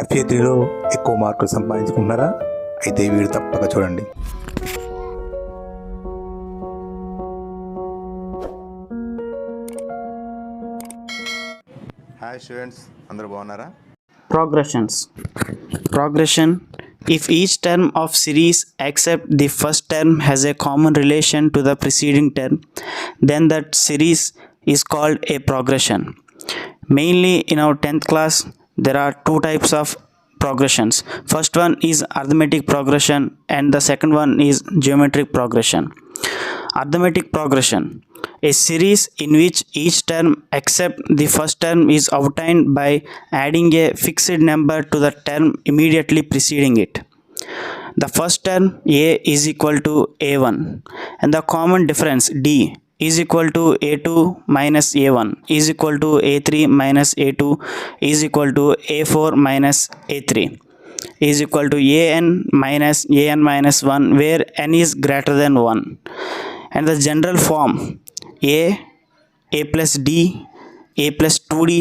FA3లో ఎక్కువ మార్కులు సంపాదించుకుంటున్నారా? అయితే ఈ వీడియో తప్పక చూడండి. హాయ్ స్టూడెంట్స్, అందరూ బాగున్నారా? Progression. If each term of series except the first term has a common relation to the preceding term, then that series is called a progression. Mainly in our 10th class, there are two types of progressions. First one is arithmetic progression and the second one is geometric progression. Arithmetic progression, a series in which each term except the first term is obtained by adding a fixed number to the term immediately preceding it. The first term a is equal to a1 and the common difference d is equal to a2 minus a1 is equal to a3 minus a2 is equal to a4 minus a3 is equal to an minus 1 where n is greater than 1, and the general form a plus d, a plus 2d,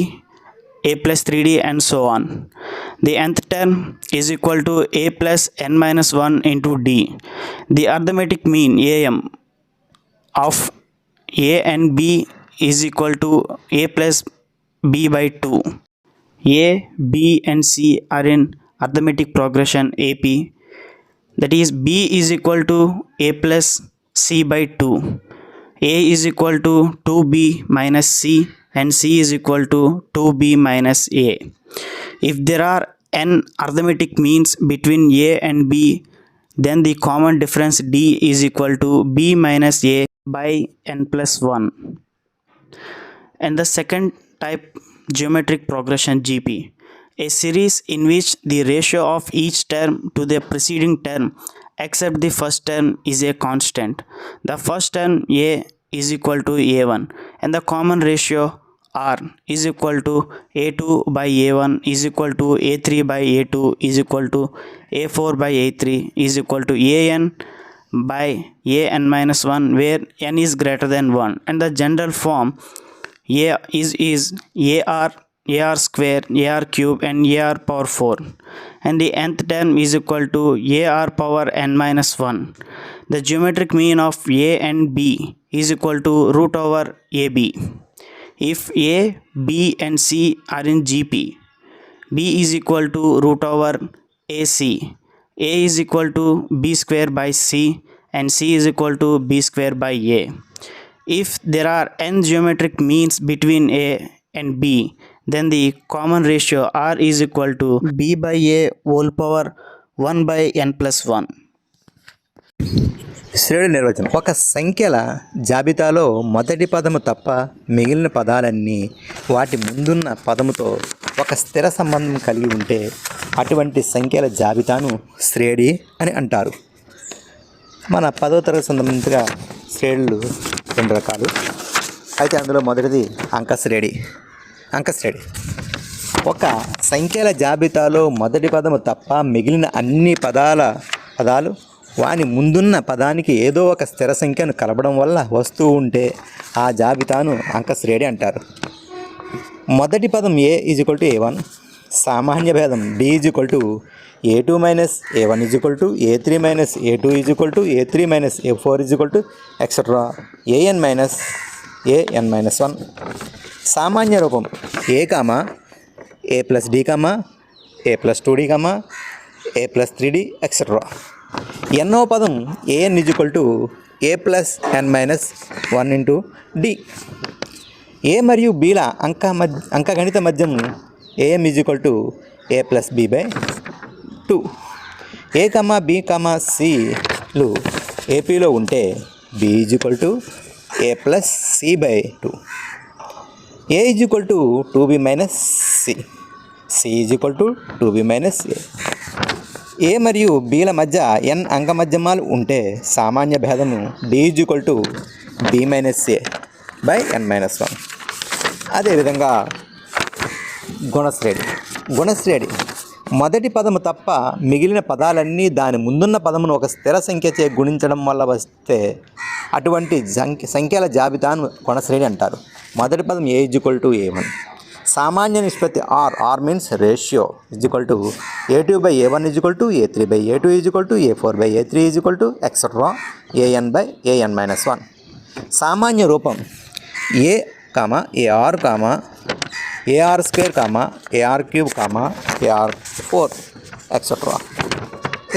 a plus 3d and so on. The nth term is equal to a plus n minus 1 into d. The arithmetic mean am of a and b is equal to a plus b by 2. A, b and c are in arithmetic progression AP, that is b is equal to a plus c by 2. A is equal to 2b minus c and c is equal to 2b minus a. If there are n arithmetic means between a and b, then the common difference d is equal to b minus a by n plus 1. And the second type, geometric progression GP, a series in which the ratio of each term to the preceding term except the first term is a constant. The first term a is equal to a1 and the common ratio r is equal to a2 by a1 is equal to a3 by a2 is equal to a4 by a3 is equal to an by an minus 1 where n is greater than 1, and the general form a is ar square, ar cube and ar power 4, and the nth term is equal to ar power n minus 1. The geometric mean of a and b is equal to root over ab. If a, b and c are in GP, b is equal to root over ac, a is equal to b square by c and c is equal to b square by a. If there are n geometric means between a and b, then the common ratio r is equal to b by a whole power 1 by n plus 1. శ్రేణి నిర్వచనం: ఒక సంఖ్యల జాబితాలో మొదటి పదము తప్ప మిగిలిన పదాలన్నీ వాటి ముందున్న పదముతో ఒక స్థిర సంబంధం కలిగి ఉంటే అటువంటి సంఖ్యల జాబితాను శ్రేణి అని అంటారు. మన 10వ తరగతి సంబంధించిన శ్రేణులు 2 రకాలు. అయితే అందులో మొదటిది అంకశ్రేణి. ఒక సంఖ్యల జాబితాలో మొదటి పదము తప్ప మిగిలిన అన్ని పదాలు వాని ముందున్న పదానికి ఏదో ఒక స్థిర సంఖ్యను కలపడం వల్ల వస్తూ ఉంటే ఆ జాబితాను అంకశ్రేణి అంటారు. మొదటి పదం a is equal to a1, సామాన్య భేదం d is equal to a2 minus a1 is equal to a3 minus a2 is equal to a3 minus a4 is equal to etcetera an minus an minus 1. సామాన్య రూపం a comma a plus d comma a plus 2d comma a plus 3d etcetera. ఎన్నో పదం an is equal to a plus n minus 1 into d. a మరియు bల అంకగణిత మధ్యం am is equal to a plus b by 2. a comma b కమా cలు ఏపీలో ఉంటే b is equal to a plus c by 2. a is equal to 2b minus c, c is equal to 2b minus a మరియు bల మధ్య n అంకమధ్యమాలు ఉంటే సామాన్య భేదము d is equal to b minus a by n minus 1. అదేవిధంగా గుణశ్రేణి మొదటి పదము తప్ప మిగిలిన పదాలన్నీ దాని ముందున్న పదమును ఒక స్థిర సంఖ్యచే గుణించడం వల్ల వస్తే అటువంటి సంఖ్యల జాబితాను గుణశ్రేణి అంటారు. మొదటి పదం a is equal to a1, సామాన్య నిష్పత్తి r means ratio is equal to A2/A1 is equal to A3/A2 is equal to A4/A3 is equal to etcetera AN/AN-1. సామాన్య రూపం A, AR, AR² AR³ AR4 etcetera.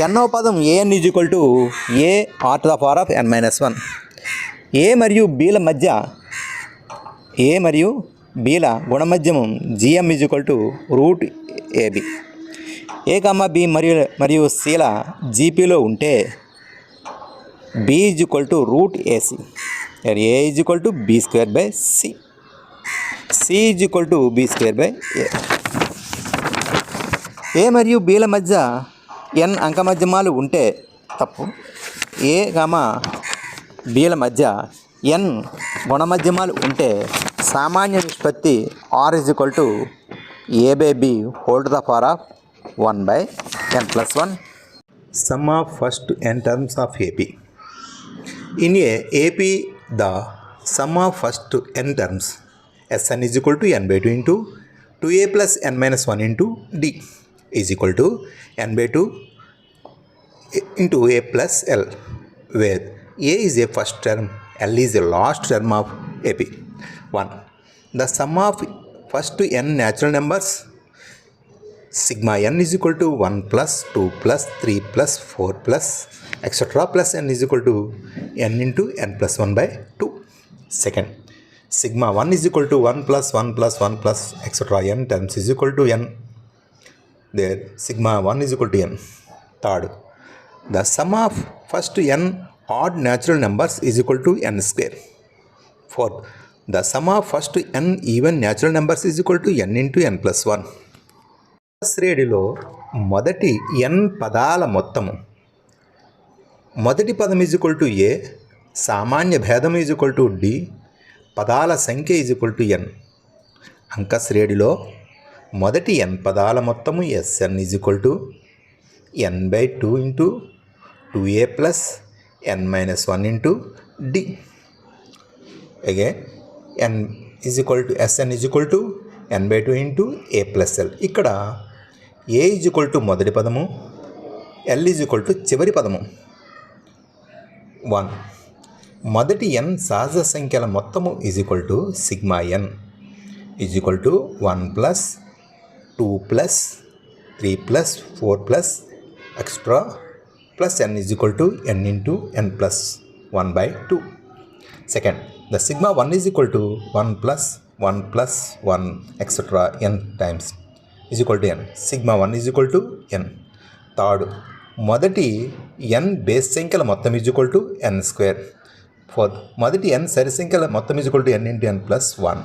ఎన్నో పదం AN is equal to AR⁴n-1. A మరియు Bల గుణమధ్యమం GM is equal to √AB. A, B మరియు Cల GPలో ఉంటే B is equal to √AC. A is equal to B²/C. C is equal to B²/A. A మరియు Bల మధ్య n అంకమధ్యమాలు ఉంటే తప్పు. A, Bల మధ్య n గుణమధ్యమాలు ఉంటే సామాన్య నిష్పత్తి R is equal to A/B⁴1/n+1. Sum of first n terms of AP. In AP, the sum of first n terms Sn is equal to n/2 into 2a plus n-1 into d is equal to n/2 into a plus l, where a is a first term, l is a last term of AP. 1. The sum of first n natural numbers sigma n is equal to 1 plus 2 plus 3 plus 4 plus etc. plus n is equal to n into n+1/2. Second, sigma 1 is equal to 1 plus 1 plus 1 plus etc. n terms is equal to n. There sigma 1 is equal to n. Third, the sum of first n odd natural numbers is equal to n square. Fourth, the sum of first n even natural numbers is equal to n into n+1. శ్రేణిలో మొదటి n పదాల మొత్తము మొదటి పదం is equal to A, సామాన్య భేదం is equal to D, పదాల సంఖ్య ఈజ్ ఈక్వల్ టు n. అంక శ్రేణిలో మొదటి n పదాల మొత్తము Sn is equal to n/2 into 2a plus n-1 into d. Again n is equal to Sn is equal to n/2 into a plus l. ఇక్కడ a is equal to మొదటి పదము, l is equal to చివరి పదము. 1. మొదటి n సహజ సంఖ్యల మొత్తము is equal to sigma n is equal to 1 plus 2 plus 3 plus 4 plus extra plus n is equal to n into n+1/2. Second, the sigma 1 is equal to 1 plus 1 etc. n times is equal to n. Sigma 1 is equal to n. Third, మొదటి n base సంఖ్యల మొత్తం is equal to n². Fourth, మొదటి n సరి సంఖ్యల మొత్తం is equal to n into n+1.